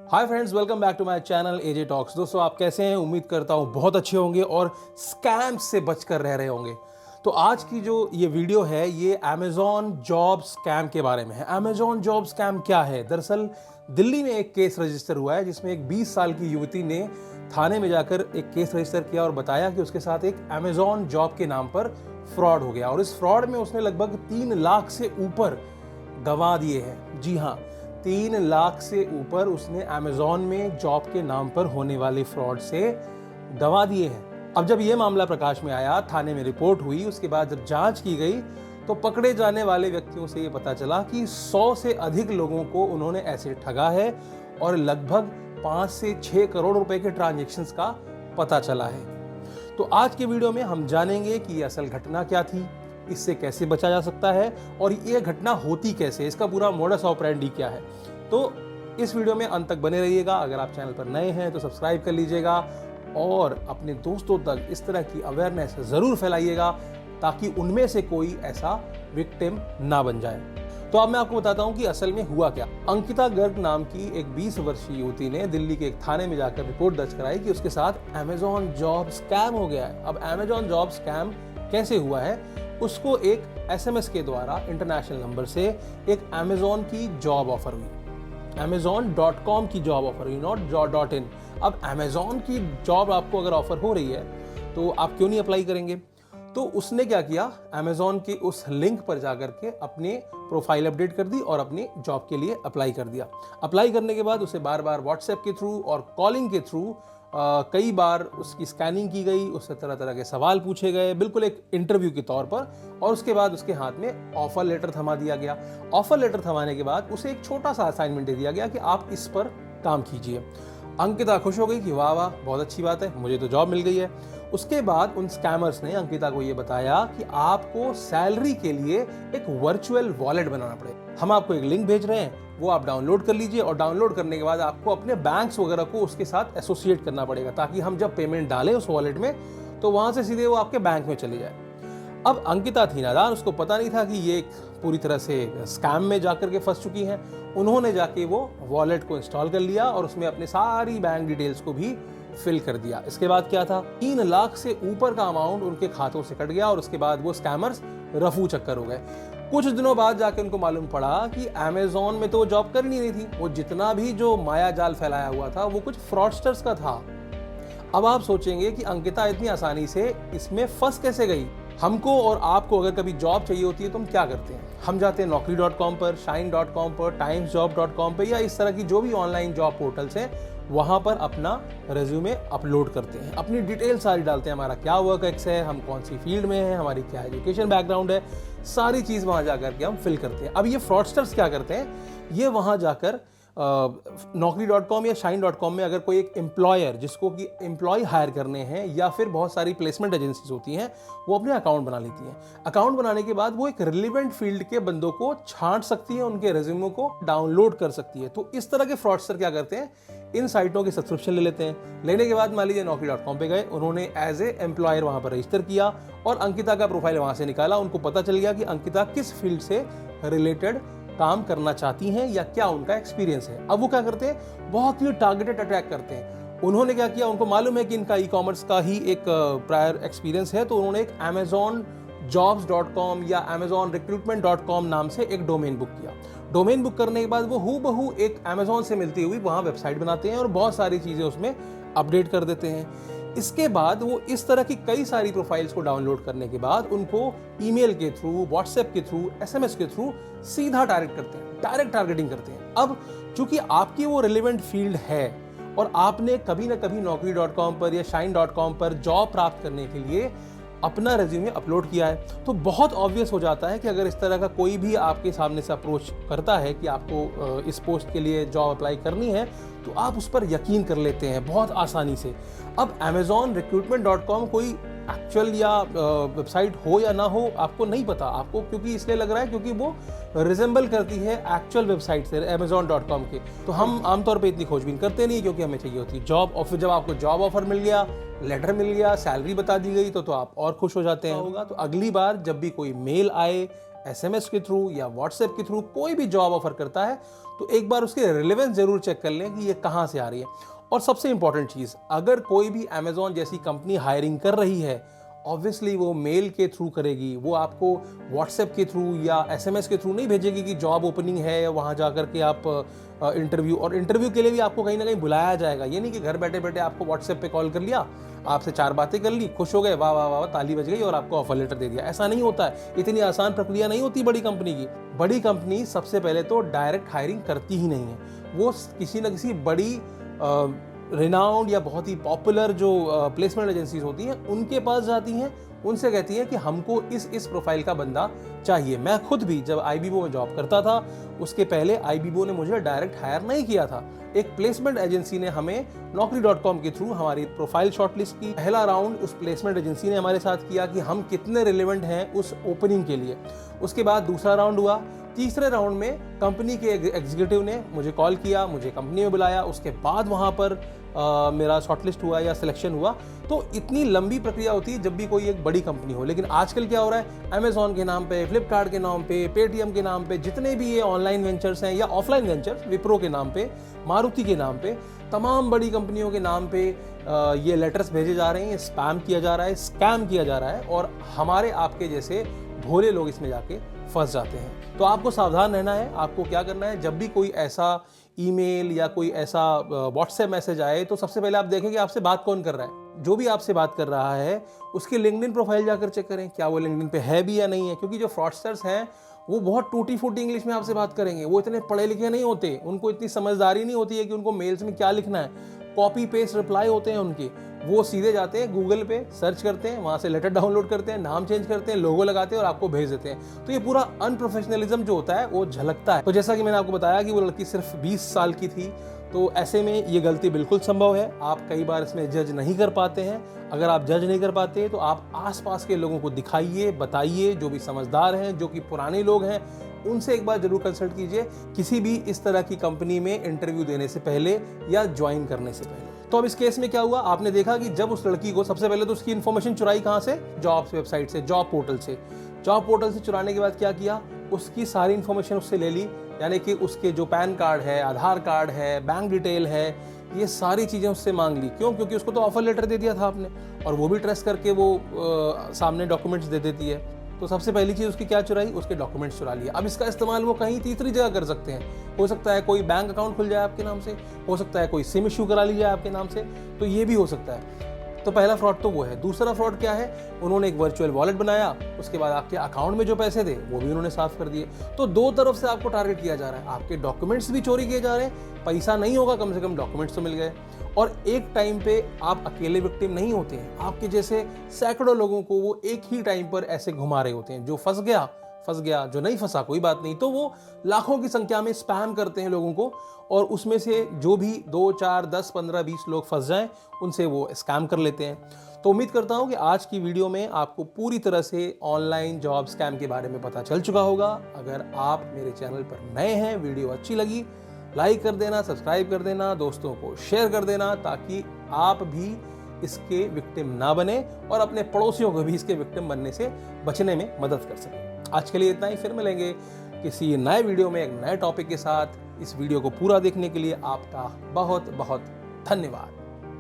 Hi friends, welcome back to my channel AJ talks. दोस्तों, आप कैसे हैं? उम्मीद करता हूँ बहुत अच्छे होंगे और स्कैम से बचकर रह रहे होंगे। तो आज की जो ये वीडियो है ये अमेजॉन जॉब स्कैम के बारे में है। अमेजॉन जॉब स्कैम क्या है? दरअसल दिल्ली में एक केस रजिस्टर हुआ है जिसमें एक 20 साल की युवती ने थाने में जाकर एक केस रजिस्टर किया और बताया कि उसके साथ एक अमेजॉन जॉब के नाम पर फ्रॉड हो गया और इस फ्रॉड में उसने लगभग 3 लाख से ऊपर गंवा दिए हैं। जी हाँ, 3 लाख से ऊपर उसने अमेजॉन में जॉब के नाम पर होने वाले फ्रॉड से गंवा दिए हैं। अब जब यह मामला प्रकाश में आया, थाने में रिपोर्ट हुई, उसके बाद जब जांच की गई तो पकड़े जाने वाले व्यक्तियों से ये पता चला कि 100 से अधिक लोगों को उन्होंने ऐसे ठगा है और लगभग 5 से 6 करोड़ रुपए के ट्रांजैक्शंस का पता चला है। तो आज के वीडियो में हम जानेंगे कि ये असल घटना क्या थी, इससे कैसे बचा जा सकता है और ये घटना होती कैसे, इसका पूरा मोडस ऑपरेंडी क्या है। तो इस वीडियो में अंत तक बने रहिएगा। अगर आप चैनल पर नए हैं तो सब्सक्राइब कर लीजिएगा और अपने दोस्तों तक इस तरह की अवेयरनेस जरूर फैलाइएगा ताकि उनमें से कोई ऐसा विक्टिम ना बन जाए। तो अब मैं आपको बताता हूं कि असल में हुआ क्या। अंकिता गर्ग नाम की एक 20 वर्षीय युवती ने दिल्ली के एक थाने में जाकर रिपोर्ट दर्ज कराई कि उसके साथ अमेजॉन जॉब स्कैम हो गया है। अब अमेजॉन जॉब स्कैम कैसे हुआ है? उसको एक एसएमएस के द्वारा इंटरनेशनल नंबर से एक अमेजॉन की जॉब ऑफर हुई, amazon.com की जॉब ऑफर हुई, नॉट .in। अब अमेजॉन की जॉब आपको अगर ऑफर हो रही है तो आप क्यों नहीं अप्लाई करेंगे? तो उसने क्या किया, अमेजॉन के उस लिंक पर जाकर के अपने प्रोफाइल अपडेट कर दी और अपने जॉब के लिए अप्लाई कर दिया। अप्लाई करने के बाद उसे बार बार व्हाट्सएप के थ्रू और कॉलिंग के थ्रू कई बार उसकी स्कैनिंग की गई, उससे तरह तरह के सवाल पूछे गए, बिल्कुल एक इंटरव्यू के तौर पर। और उसके बाद उसके हाथ में ऑफर लेटर थमा दिया गया। ऑफर लेटर थमाने के बाद उसे एक छोटा सा असाइनमेंट दे दिया गया कि आप इस पर काम कीजिए। अंकिता खुश हो गई कि वाह वाह, बहुत अच्छी बात है, मुझे तो जॉब मिल गई है। उसके बाद उन स्कैमर्स ने अंकिता को यह बताया कि आपको सैलरी के लिए एक वर्चुअल वॉलेट बनाना पड़ेगा। हम आपको एक लिंक भेज रहे हैं, वो आप डाउनलोड कर लीजिए और डाउनलोड करने के बाद आपको अपने बैंक्स वगैरह को उसके साथ एसोसिएट करना पड़ेगा ताकि हम जब पेमेंट डालें उस वॉलेट में तो वहां से सीधे वो आपके बैंक में चली जाए। अब अंकिता थी नादान, उसको पता नहीं था कि ये पूरी तरह से स्कैम में जाकर के फंस चुकी हैं। उन्होंने जाके वो वॉलेट को इंस्टॉल कर लिया और उसमें अपने सारी बैंक डिटेल्स को भी फिल कर दिया। इसके बाद क्या था, 3 लाख से ऊपर का अमाउंट उनके खातों से कट गया और उसके बाद वो स्कैमर्स रफू चक्कर हो गए। कुछ दिनों बाद जाके उनको मालूम पड़ा कि अमेजॉन में तो वो जॉब कर नहीं रही थी, वो जितना भी जो माया जाल फैलाया हुआ था वो कुछ फ्रॉडस्टर्स का था। अब आप सोचेंगे कि अंकिता इतनी आसानी से इसमें फंस कैसे गई। हमको और आपको अगर कभी जॉब चाहिए होती है तो हम क्या करते हैं? हम जाते हैं naukri.com पर, shine.com पर, timesjob.com पर या इस तरह की जो भी ऑनलाइन जॉब पोर्टल्स हैं वहां पर अपना रेज्यूमे अपलोड करते हैं, अपनी डिटेल सारी डालते हैं, हमारा क्या वर्क एक्स है, हम कौन सी फील्ड में हैं, हमारी क्या एजुकेशन बैकग्राउंड है, सारी चीज़ वहां जाकर के हम फिल करते हैं। अब ये फ्रॉडस्टर्स क्या करते हैं, ये वहां जाकर naukri.com या shine.com में अगर कोई एक एम्प्लॉयर जिसको कि एम्प्लॉय हायर करने हैं या फिर बहुत सारी प्लेसमेंट एजेंसीज होती हैं वो अपने अकाउंट बना लेती हैं। अकाउंट बनाने के बाद वो एक रिलेवेंट फील्ड के बंदों को छांट सकती है, उनके रेज्यूमे को डाउनलोड कर सकती है। तो इस तरह के फ्रॉडस्टर क्या करते हैं, इन साइटों की सब्सक्रिप्शन ले लेते हैं। लेने के बाद मान लीजिए naukri.com पे गए, उन्होंने एज ए एम्प्लॉयर वहां पर रजिस्टर किया और अंकिता का प्रोफाइल वहां से निकाला। उनको पता चल गया कि अंकिता किस फील्ड से रिलेटेड काम करना चाहती हैं या क्या उनका एक्सपीरियंस है। अब वो क्या करते हैं, बहुत ही टारगेटेड अटैक करते हैं। उन्होंने क्या किया, उनको मालूम है कि इनका ई कॉमर्स का ही एक प्रायर एक्सपीरियंस है, तो उन्होंने एक amazonjobs.com या amazonrecruitment.com नाम से एक डोमेन बुक किया। डोमेन बुक करने के बाद वो हूबहू एक अमेजॉन से मिलती हुई वहां वेबसाइट बनाते हैं और बहुत सारी चीजें उसमें अपडेट कर देते हैं। इसके बाद वो इस तरह की कई सारी प्रोफाइल्स को डाउनलोड करने के बाद उनको ईमेल के थ्रू, व्हाट्सएप के थ्रू, एसएमएस के थ्रू सीधा टारगेट करते हैं, डायरेक्ट टारगेटिंग करते हैं। अब चूंकि आपकी वो रिलेवेंट फील्ड है और आपने कभी ना कभी naukri.com पर या shine.com पर जॉब प्राप्त करने के लिए अपना रेज्यूमे अपलोड किया है, तो बहुत ऑब्वियस हो जाता है कि अगर इस तरह का कोई भी आपके सामने से अप्रोच करता है कि आपको इस पोस्ट के लिए जॉब अप्लाई करनी है तो आप उस पर यकीन कर लेते हैं बहुत आसानी से। अब amazonrecruitment.com कोई एक्चुअल या वेबसाइट हो या ना हो आपको नहीं पता, आपको क्योंकि इसलिए लग रहा है क्योंकि वो रिजेंबल करती है एक्चुअल वेबसाइट से amazon.com के। तो हम आमतौर पे इतनी खोजबीन करते नहीं क्योंकि हमें चाहिए होती जॉब, और फिर जब आपको जॉब ऑफर मिल गया, लेटर मिल गया, सैलरी बता दी गई तो आप और खुश हो जाते हैं। होगा तो अगली बार जब भी कोई मेल आए, SMS के थ्रू या व्हाट्सएप के थ्रू कोई भी जॉब ऑफर करता है तो एक बार उसकी रिलेवेंस जरूर चेक कर लें कि ये कहाँ से आ रही है। और सबसे इंपॉर्टेंट चीज़, अगर कोई भी अमेजॉन जैसी कंपनी हायरिंग कर रही है, ऑब्वियसली वो मेल के थ्रू करेगी, वो आपको व्हाट्सएप के थ्रू या SMS के थ्रू नहीं भेजेगी कि जॉब ओपनिंग है, वहाँ जा कर के आप इंटरव्यू के लिए भी आपको कहीं ना कहीं बुलाया जाएगा। ये नहीं कि घर बैठे बैठे आपको व्हाट्सएप पे कॉल कर लिया, आपसे 4 बातें कर ली, खुश हो गए, वाह वाह वाह ताली बज गई और आपको ऑफर लेटर दे दिया। ऐसा नहीं होता है, इतनी आसान प्रक्रिया नहीं होती बड़ी कंपनी की। बड़ी कंपनी सबसे पहले तो डायरेक्ट हायरिंग करती ही नहीं है, वो किसी न किसी बड़ी रिनाउंड या बहुत ही पॉपुलर जो प्लेसमेंट एजेंसीज होती हैं उनके पास जाती हैं, उनसे कहती हैं कि हमको इस प्रोफाइल का बंदा चाहिए। मैं खुद भी जब आईबीबो में जॉब करता था, उसके पहले आईबीबो ने मुझे डायरेक्ट हायर नहीं किया था, एक प्लेसमेंट एजेंसी ने हमें Naukri.com के थ्रू हमारी प्रोफाइल शॉर्टलिस्ट की। पहला राउंड उस प्लेसमेंट एजेंसी ने हमारे साथ किया कि हम कितने रिलेवेंट हैं उस ओपनिंग के लिए। उसके बाद दूसरा राउंड हुआ, तीसरे राउंड में कंपनी के एग्जीक्यूटिव ने मुझे कॉल किया, मुझे कंपनी में बुलाया, उसके बाद वहाँ पर मेरा शॉर्टलिस्ट हुआ या सिलेक्शन हुआ। तो इतनी लंबी प्रक्रिया होती है जब भी कोई एक बड़ी कंपनी हो। लेकिन आजकल क्या हो रहा है, अमेजॉन के नाम पे, फ्लिपकार्ट के नाम पे, पेटीएम के नाम पे, जितने भी ये ऑनलाइन वेंचर्स हैं या ऑफलाइन वेंचर्स, विप्रो के नाम पे, मारुति के नाम पे, तमाम बड़ी कंपनियों के नाम पे ये लेटर्स भेजे जा रहे हैं, स्पैम किया जा रहा है, स्कैम किया जा रहा है और हमारे आपके जैसे भोले लोग इसमें जाके फंस जाते हैं। तो आपको सावधान रहना है। आपको क्या करना है, जब भी कोई ऐसा ईमेल या कोई ऐसा व्हाट्सएप मैसेज आए तो सबसे पहले आप देखें कि आपसे बात कौन कर रहा है। जो भी आपसे बात कर रहा है उसकी लिंक्डइन प्रोफाइल जाकर चेक करें, क्या वो लिंक्डइन पे है भी या नहीं है। क्योंकि जो फ्रॉडस्टर्स हैं वो बहुत टूटी फूटी इंग्लिश में आपसे बात करेंगे, वो इतने पढ़े लिखे नहीं होते, उनको इतनी समझदारी नहीं होती है कि उनको मेल्स में क्या लिखना है। कॉपी पेस्ट रिप्लाई होते हैं उनके, वो सीधे जाते हैं गूगल पे सर्च करते हैं, वहाँ से लेटर डाउनलोड करते हैं, नाम चेंज करते हैं, लोगो लगाते हैं और आपको भेज देते हैं। तो ये पूरा अनप्रोफेशनलिज्म जो होता है वो झलकता है। तो जैसा कि मैंने आपको बताया कि वो लड़की सिर्फ 20 साल की थी, तो ऐसे में ये गलती बिल्कुल संभव है। आप कई बार इसमें जज नहीं कर पाते हैं। अगर आप जज नहीं कर पाते तो आप आसपास के लोगों को दिखाइए, बताइए, जो भी समझदार हैं, जो कि पुराने लोग हैं, उनसे एक बार जरूर कंसल्ट कीजिए किसी भी इस तरह की कंपनी में इंटरव्यू देने से पहले या ज्वाइन करने से पहले। तो अब इस केस में क्या हुआ, आपने देखा कि जब उस लड़की को सबसे पहले तो उसकी इन्फॉर्मेशन चुराई कहाँ से, जॉब्स वेबसाइट से, जॉब पोर्टल से। जॉब पोर्टल से चुराने के बाद क्या किया, उसकी सारी इन्फॉर्मेशन उससे ले ली, यानी कि उसके जो पैन कार्ड है, आधार कार्ड है, बैंक डिटेल है, ये सारी चीज़ें उससे मांग ली। क्यों? क्योंकि उसको तो ऑफर लेटर दे दिया था आपने, और वो भी ट्रेस करके वो सामने डॉक्यूमेंट्स दे देती है। तो सबसे पहली चीज़ उसकी क्या चुराई, उसके डॉक्यूमेंट्स चुरा लिए। अब इसका इस्तेमाल वो कहीं तीसरी जगह कर सकते हैं। हो सकता है कोई बैंक अकाउंट खुल जाए आपके नाम से, हो सकता है कोई सिम इशू करा ली जाए आपके नाम से, तो ये भी हो सकता है। तो पहला फ्रॉड तो वो है। दूसरा फ्रॉड क्या है, उन्होंने एक वर्चुअल वॉलेट बनाया, उसके बाद आपके अकाउंट में जो पैसे थे वो भी उन्होंने साफ कर दिए। तो दो तरफ से आपको टारगेट किया जा रहा है, आपके डॉक्यूमेंट्स भी चोरी किए जा रहे हैं, पैसा नहीं होगा, कम से कम डॉक्यूमेंट्स तो मिल गए। और एक टाइम पे आप अकेले विक्टिम नहीं होते हैं, आपके जैसे सैकड़ों लोगों को वो एक ही टाइम पर ऐसे घुमा रहे होते हैं। जो फंस गया, जो नहीं फंसा कोई बात नहीं, तो वो लाखों की संख्या में स्पैम करते हैं लोगों को, और उसमें से जो भी 2, 4, 10, 15, 20 लोग फंस जाएं, उनसे वो स्कैम कर लेते हैं। तो उम्मीद करता हूं कि आज की वीडियो में आपको पूरी तरह से ऑनलाइन जॉब स्कैम के बारे में पता चल चुका होगा। अगर आप मेरे चैनल पर नए हैं, वीडियो अच्छी लगी, लाइक कर देना, सब्सक्राइब कर देना, दोस्तों को शेयर कर देना, ताकि आप भी इसके विक्टिम ना बने और अपने पड़ोसियों को भी इसके विक्टिम बनने से बचने में मदद कर सकें। आज के लिए इतना ही, फिर मिलेंगे किसी नए वीडियो में एक नए टॉपिक के साथ। इस वीडियो को पूरा देखने के लिए आपका बहुत बहुत धन्यवाद।